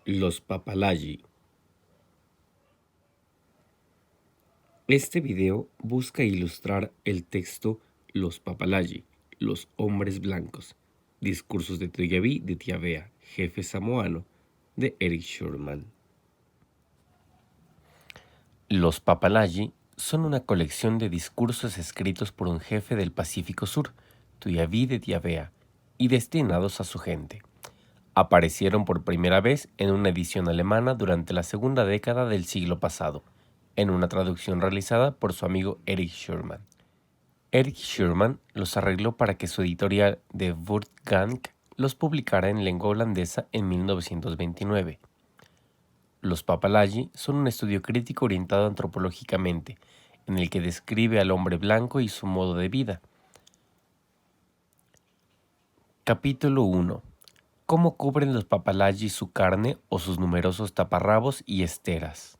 Los Papalayi. Este video busca ilustrar el texto Los Papalayi, los hombres blancos, discursos de Toyaví de Tiavea, jefe samoano, de Eric Sherman. Los Papalayi son una colección de discursos escritos por un jefe del Pacífico Sur, Toyaví de Tiavea, y destinados a su gente. Aparecieron por primera vez en una edición alemana durante la segunda década del siglo pasado, en una traducción realizada por su amigo Eric Sherman. Eric Sherman los arregló para que su editorial de Voortgang los publicara en lengua holandesa en 1929. Los Papalayi son un estudio crítico orientado antropológicamente, en el que describe al hombre blanco y su modo de vida. Capítulo 1. ¿Cómo cubren los Papalayi su carne o sus numerosos taparrabos y esteras?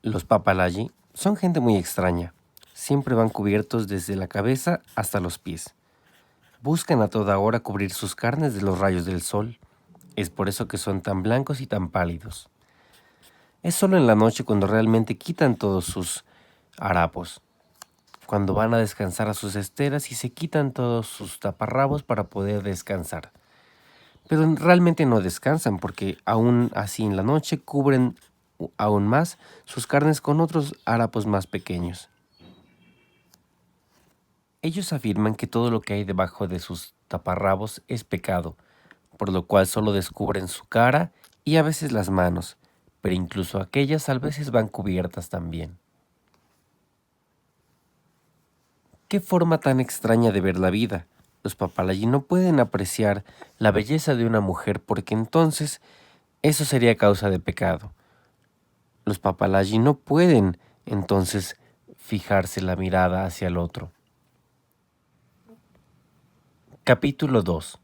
Los Papalayi son gente muy extraña. Siempre van cubiertos desde la cabeza hasta los pies. Buscan a toda hora cubrir sus carnes de los rayos del sol. Es por eso que son tan blancos y tan pálidos. Es solo en la noche cuando realmente quitan todos sus harapos, cuando van a descansar a sus esteras y se quitan todos sus taparrabos para poder descansar. Pero realmente no descansan porque aún así en la noche cubren aún más sus carnes con otros harapos más pequeños. Ellos afirman que todo lo que hay debajo de sus taparrabos es pecado, por lo cual solo descubren su cara y a veces las manos, pero incluso aquellas a veces van cubiertas también. ¡Qué forma tan extraña de ver la vida! Los Papalayi no pueden apreciar la belleza de una mujer porque entonces eso sería causa de pecado. Los Papalayi no pueden entonces fijarse la mirada hacia el otro. Capítulo 2.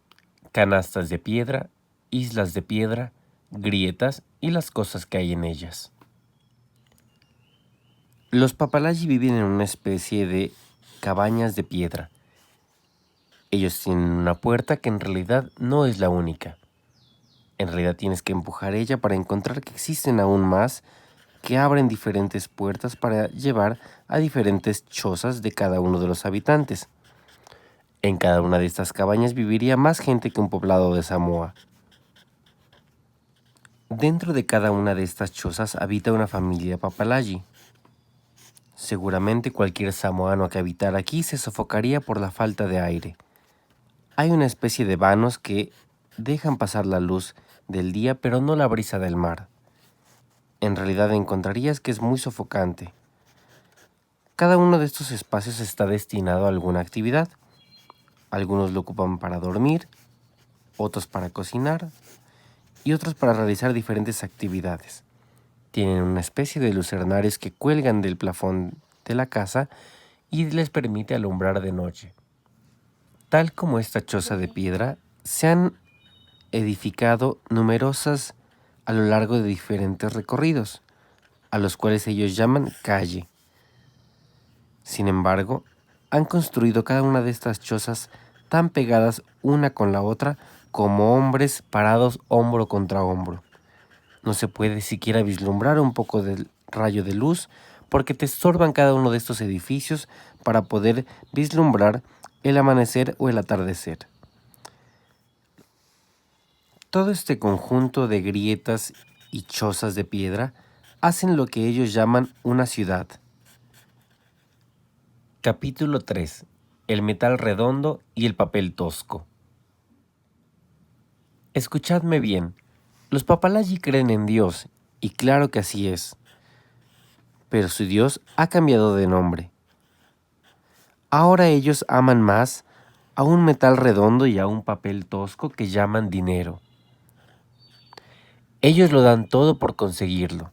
Canastas de piedra, islas de piedra, grietas y las cosas que hay en ellas. Los Papalayi viven en una especie de cabañas de piedra. Ellos tienen una puerta que en realidad no es la única. En realidad tienes que empujar ella para encontrar que existen aún más que abren diferentes puertas para llevar a diferentes chozas de cada uno de los habitantes. En cada una de estas cabañas viviría más gente que un poblado de Samoa. Dentro de cada una de estas chozas habita una familia Papalayi. Seguramente cualquier samoano que habitara aquí se sofocaría por la falta de aire. Hay una especie de vanos que dejan pasar la luz del día pero no la brisa del mar. En realidad encontrarías que es muy sofocante. Cada uno de estos espacios está destinado a alguna actividad. Algunos lo ocupan para dormir, otros para cocinar y otros para realizar diferentes actividades. Tienen una especie de lucernarios que cuelgan del plafón de la casa y les permite alumbrar de noche. Tal como esta choza de piedra, se han edificado numerosas a lo largo de diferentes recorridos, a los cuales ellos llaman calle. Sin embargo, han construido cada una de estas chozas tan pegadas una con la otra como hombres parados hombro contra hombro. No se puede siquiera vislumbrar un poco del rayo de luz porque te estorban cada uno de estos edificios para poder vislumbrar el amanecer o el atardecer. Todo este conjunto de grietas y chozas de piedra hacen lo que ellos llaman una ciudad. Capítulo 3. El metal redondo y el papel tosco. Escuchadme bien. Los Papalayi creen en Dios, y claro que así es. Pero su Dios ha cambiado de nombre. Ahora ellos aman más a un metal redondo y a un papel tosco que llaman dinero. Ellos lo dan todo por conseguirlo.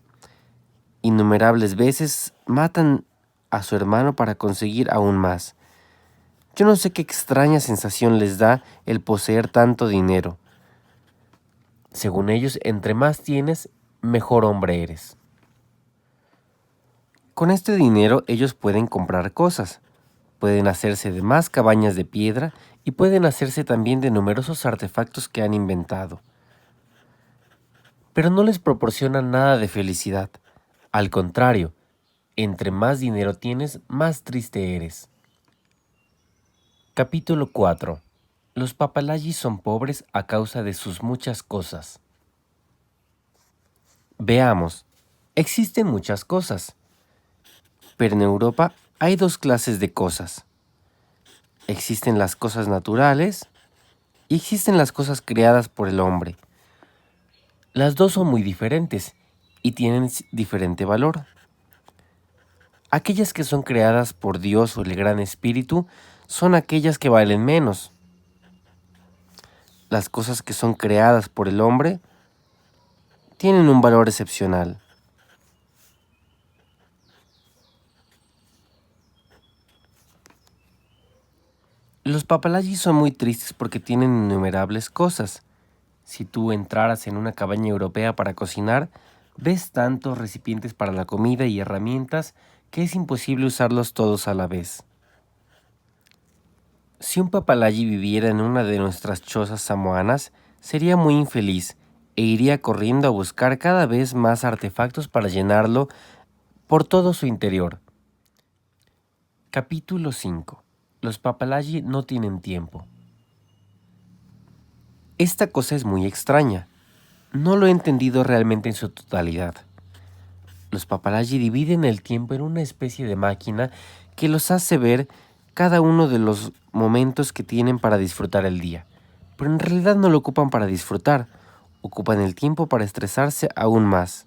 Innumerables veces matan a su hermano para conseguir aún más. Yo no sé qué extraña sensación les da el poseer tanto dinero. Según ellos, entre más tienes, mejor hombre eres. Con este dinero ellos pueden comprar cosas, pueden hacerse de más cabañas de piedra y pueden hacerse también de numerosos artefactos que han inventado. Pero no les proporcionan nada de felicidad. Al contrario, entre más dinero tienes, más triste eres. Capítulo 4. Los papalagis son pobres a causa de sus muchas cosas. Veamos, existen muchas cosas, pero en Europa hay dos clases de cosas. Existen las cosas naturales y existen las cosas creadas por el hombre. Las dos son muy diferentes y tienen diferente valor. Aquellas que son creadas por Dios o el Gran Espíritu son aquellas que valen menos. Las cosas que son creadas por el hombre tienen un valor excepcional. Los papalagis son muy tristes porque tienen innumerables cosas. Si tú entraras en una cabaña europea para cocinar, ves tantos recipientes para la comida y herramientas que es imposible usarlos todos a la vez. Si un papalagi viviera en una de nuestras chozas samoanas, sería muy infeliz e iría corriendo a buscar cada vez más artefactos para llenarlo por todo su interior. Capítulo 5. Los papalagi no tienen tiempo. Esta cosa es muy extraña. No lo he entendido realmente en su totalidad. Los papalagi dividen el tiempo en una especie de máquina que los hace ver cada uno de los momentos que tienen para disfrutar el día. Pero en realidad no lo ocupan para disfrutar, ocupan el tiempo para estresarse aún más.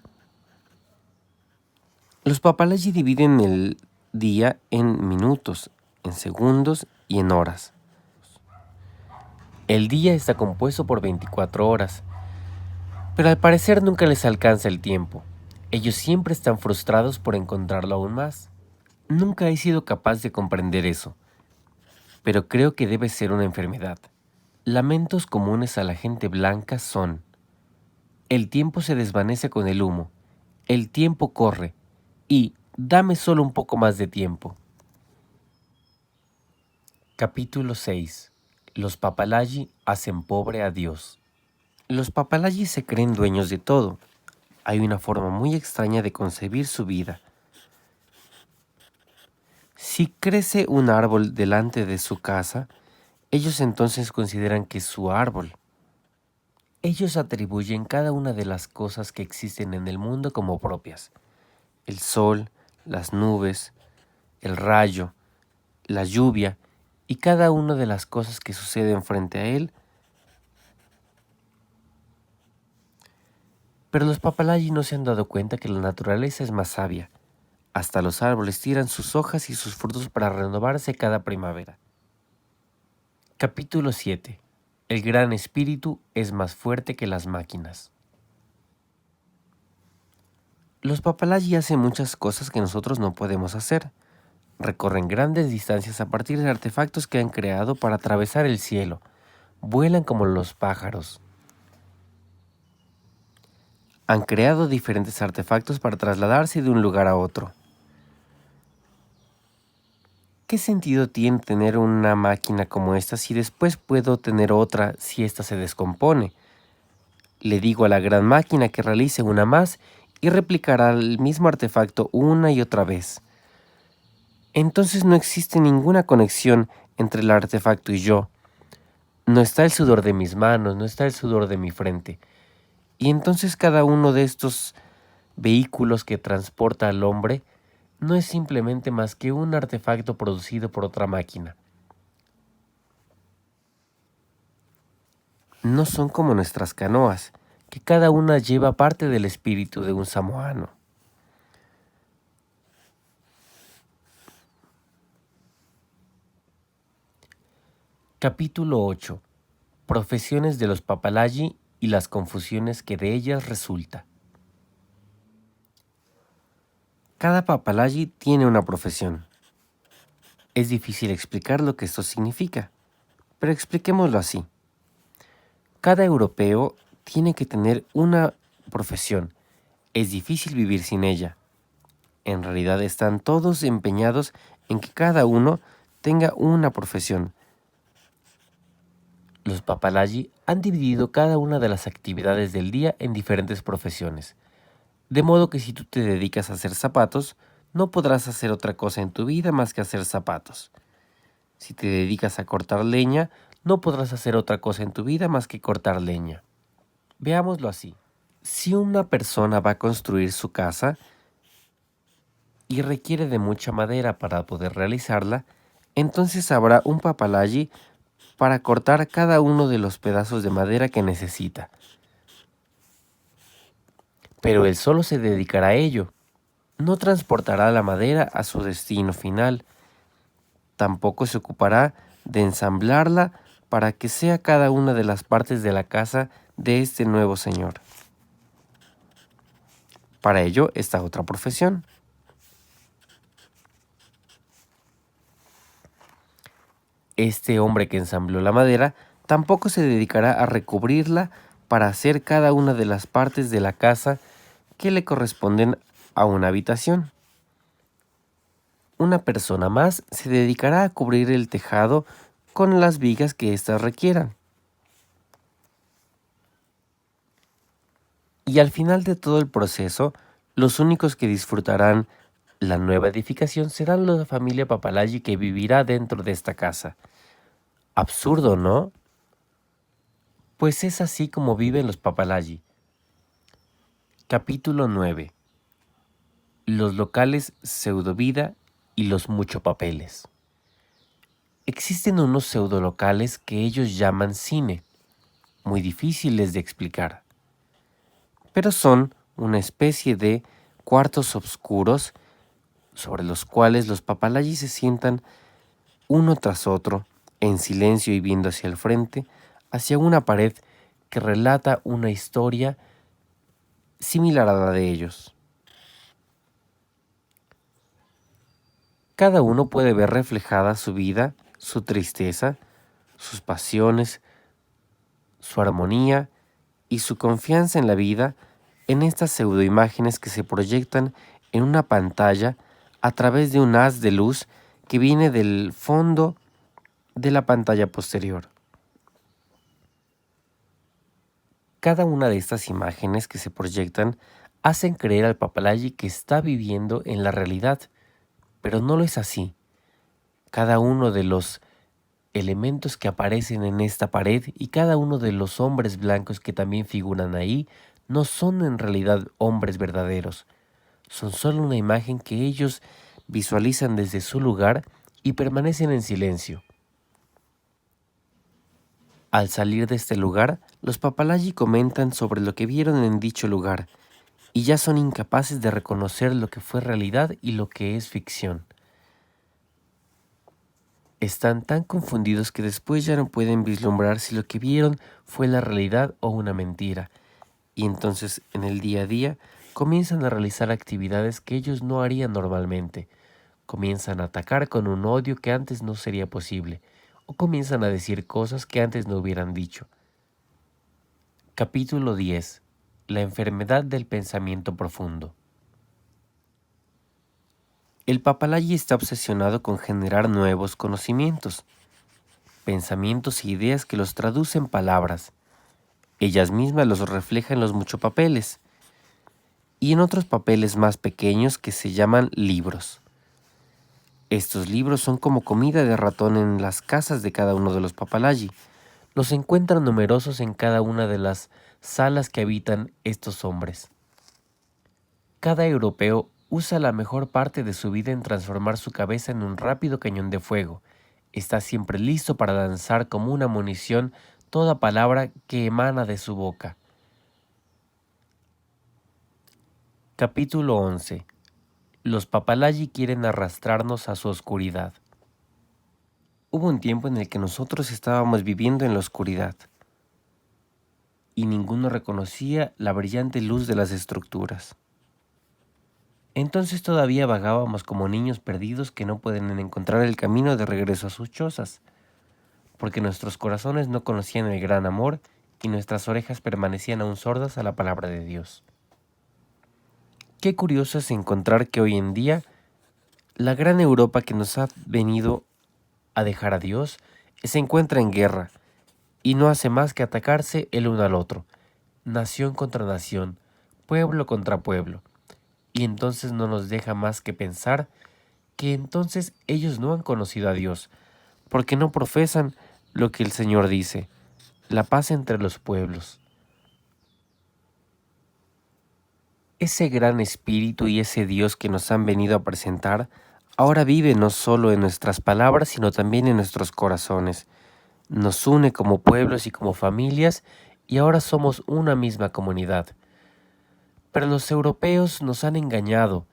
Los papalagi dividen el día en minutos, en segundos y en horas. El día está compuesto por 24 horas, pero al parecer nunca les alcanza el tiempo. Ellos siempre están frustrados por encontrarlo aún más. Nunca he sido capaz de comprender eso, pero creo que debe ser una enfermedad. Lamentos comunes a la gente blanca son: el tiempo se desvanece con el humo, el tiempo corre y dame solo un poco más de tiempo. Capítulo 6. Los papalagi hacen pobre a Dios. Los papalagi se creen dueños de todo. Hay una forma muy extraña de concebir su vida. Si crece un árbol delante de su casa, ellos entonces consideran que es su árbol. Ellos atribuyen cada una de las cosas que existen en el mundo como propias. El sol, las nubes, el rayo, la lluvia y cada una de las cosas que suceden frente a él. Pero los papalagi no se han dado cuenta que la naturaleza es más sabia. Hasta los árboles tiran sus hojas y sus frutos para renovarse cada primavera. Capítulo 7. El Gran Espíritu es más fuerte que las máquinas. Los papalagi hacen muchas cosas que nosotros no podemos hacer. Recorren grandes distancias a partir de artefactos que han creado para atravesar el cielo. Vuelan como los pájaros. Han creado diferentes artefactos para trasladarse de un lugar a otro. ¿Qué sentido tiene tener una máquina como esta si después puedo tener otra si esta se descompone? Le digo a la gran máquina que realice una más y replicará el mismo artefacto una y otra vez. Entonces no existe ninguna conexión entre el artefacto y yo. No está el sudor de mis manos, no está el sudor de mi frente. Y entonces cada uno de estos vehículos que transporta al hombre no es simplemente más que un artefacto producido por otra máquina. No son como nuestras canoas, que cada una lleva parte del espíritu de un samoano. Capítulo 8. Profesiones de los papalagi y las confusiones que de ellas resulta. Cada papalagi tiene una profesión. Es difícil explicar lo que esto significa, pero expliquémoslo así. Cada europeo tiene que tener una profesión. Es difícil vivir sin ella. En realidad están todos empeñados en que cada uno tenga una profesión. Los Papalagi han dividido cada una de las actividades del día en diferentes profesiones, de modo que si tú te dedicas a hacer zapatos, no podrás hacer otra cosa en tu vida más que hacer zapatos. Si te dedicas a cortar leña, no podrás hacer otra cosa en tu vida más que cortar leña. Veámoslo así. Si una persona va a construir su casa y requiere de mucha madera para poder realizarla, entonces habrá un Papalagi para cortar cada uno de los pedazos de madera que necesita. Pero él solo se dedicará a ello. No transportará la madera a su destino final. Tampoco se ocupará de ensamblarla para que sea cada una de las partes de la casa de este nuevo señor. Para ello está otra profesión. Este hombre que ensambló la madera tampoco se dedicará a recubrirla para hacer cada una de las partes de la casa que le corresponden a una habitación. Una persona más se dedicará a cubrir el tejado con las vigas que éstas requieran. Y al final de todo el proceso, los únicos que disfrutarán la nueva edificación serán la familia Papalagi que vivirá dentro de esta casa. Absurdo, ¿no? Pues es así como viven los Papalagi. Capítulo 9. Los locales pseudovida y los mucho papeles. Existen unos pseudolocales que ellos llaman cine, muy difíciles de explicar, pero son una especie de cuartos oscuros sobre los cuales los Papalagi se sientan uno tras otro, en silencio y viendo hacia el frente, hacia una pared que relata una historia similar a la de ellos. Cada uno puede ver reflejada su vida, su tristeza, sus pasiones, su armonía y su confianza en la vida en estas pseudoimágenes que se proyectan en una pantalla a través de un haz de luz que viene del fondo de la pantalla posterior. Cada una de estas imágenes que se proyectan hacen creer al Papalagi que está viviendo en la realidad, pero no lo es así. Cada uno de los elementos que aparecen en esta pared y cada uno de los hombres blancos que también figuran ahí no son en realidad hombres verdaderos. Son solo una imagen que ellos visualizan desde su lugar y permanecen en silencio. Al salir de este lugar, los Papalagi comentan sobre lo que vieron en dicho lugar y ya son incapaces de reconocer lo que fue realidad y lo que es ficción. Están tan confundidos que después ya no pueden vislumbrar si lo que vieron fue la realidad o una mentira, y entonces en el día a día comienzan a realizar actividades que ellos no harían normalmente. Comienzan a atacar con un odio que antes no sería posible, o comienzan a decir cosas que antes no hubieran dicho. Capítulo 10. La enfermedad del pensamiento profundo. El Papalagi está obsesionado con generar nuevos conocimientos, pensamientos e ideas que los traduce en palabras. Ellas mismas los reflejan en los muchopapeles y en otros papeles más pequeños que se llaman libros. Estos libros son como comida de ratón en las casas de cada uno de los Papalagi. Los encuentran numerosos en cada una de las salas que habitan estos hombres. Cada europeo usa la mejor parte de su vida en transformar su cabeza en un rápido cañón de fuego. Está siempre listo para lanzar como una munición toda palabra que emana de su boca. Capítulo 11. Los Papalagi quieren arrastrarnos a su oscuridad. Hubo un tiempo en el que nosotros estábamos viviendo en la oscuridad y ninguno reconocía la brillante luz de las estructuras. Entonces todavía vagábamos como niños perdidos que no pueden encontrar el camino de regreso a sus chozas, porque nuestros corazones no conocían el gran amor y nuestras orejas permanecían aún sordas a la palabra de Dios. Qué curioso es encontrar que hoy en día la gran Europa que nos ha venido a dejar a Dios se encuentra en guerra y no hace más que atacarse el uno al otro, nación contra nación, pueblo contra pueblo. Y entonces no nos deja más que pensar que entonces ellos no han conocido a Dios, porque no profesan lo que el Señor dice, la paz entre los pueblos. Ese gran espíritu y ese Dios que nos han venido a presentar, ahora vive no solo en nuestras palabras, sino también en nuestros corazones. Nos une como pueblos y como familias, y ahora somos una misma comunidad. Pero los europeos nos han engañado.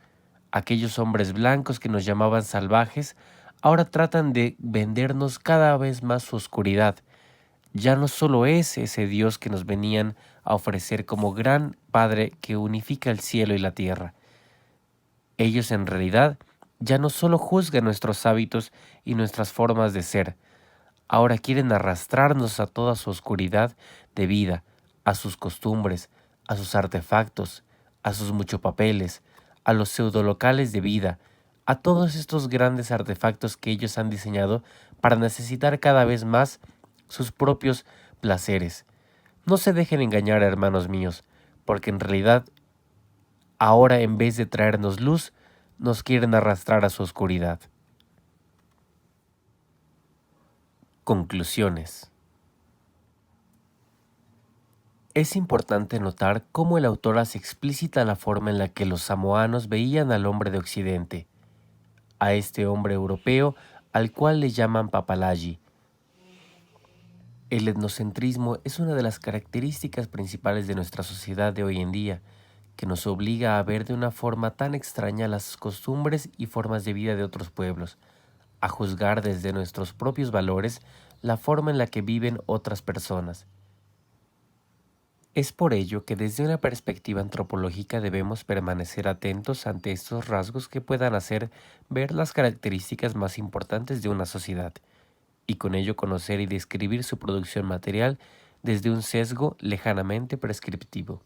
Aquellos hombres blancos que nos llamaban salvajes, ahora tratan de vendernos cada vez más su oscuridad. Ya no solo es ese Dios que nos venían a ofrecer como gran Padre que unifica el cielo y la tierra. Ellos en realidad ya no solo juzgan nuestros hábitos y nuestras formas de ser, ahora quieren arrastrarnos a toda su oscuridad de vida, a sus costumbres, a sus artefactos, a sus muchopapeles, a los pseudolocales de vida, a todos estos grandes artefactos que ellos han diseñado para necesitar cada vez más sus propios placeres. No se dejen engañar, hermanos míos, porque en realidad ahora en vez de traernos luz, nos quieren arrastrar a su oscuridad. Conclusiones. Es importante notar cómo el autor hace explícita la forma en la que los samoanos veían al hombre de Occidente, a este hombre europeo al cual le llaman papalayi. El etnocentrismo es una de las características principales de nuestra sociedad de hoy en día, que nos obliga a ver de una forma tan extraña las costumbres y formas de vida de otros pueblos, a juzgar desde nuestros propios valores la forma en la que viven otras personas. Es por ello que desde una perspectiva antropológica debemos permanecer atentos ante estos rasgos que puedan hacer ver las características más importantes de una sociedad, y con ello conocer y describir su producción material desde un sesgo lejanamente prescriptivo.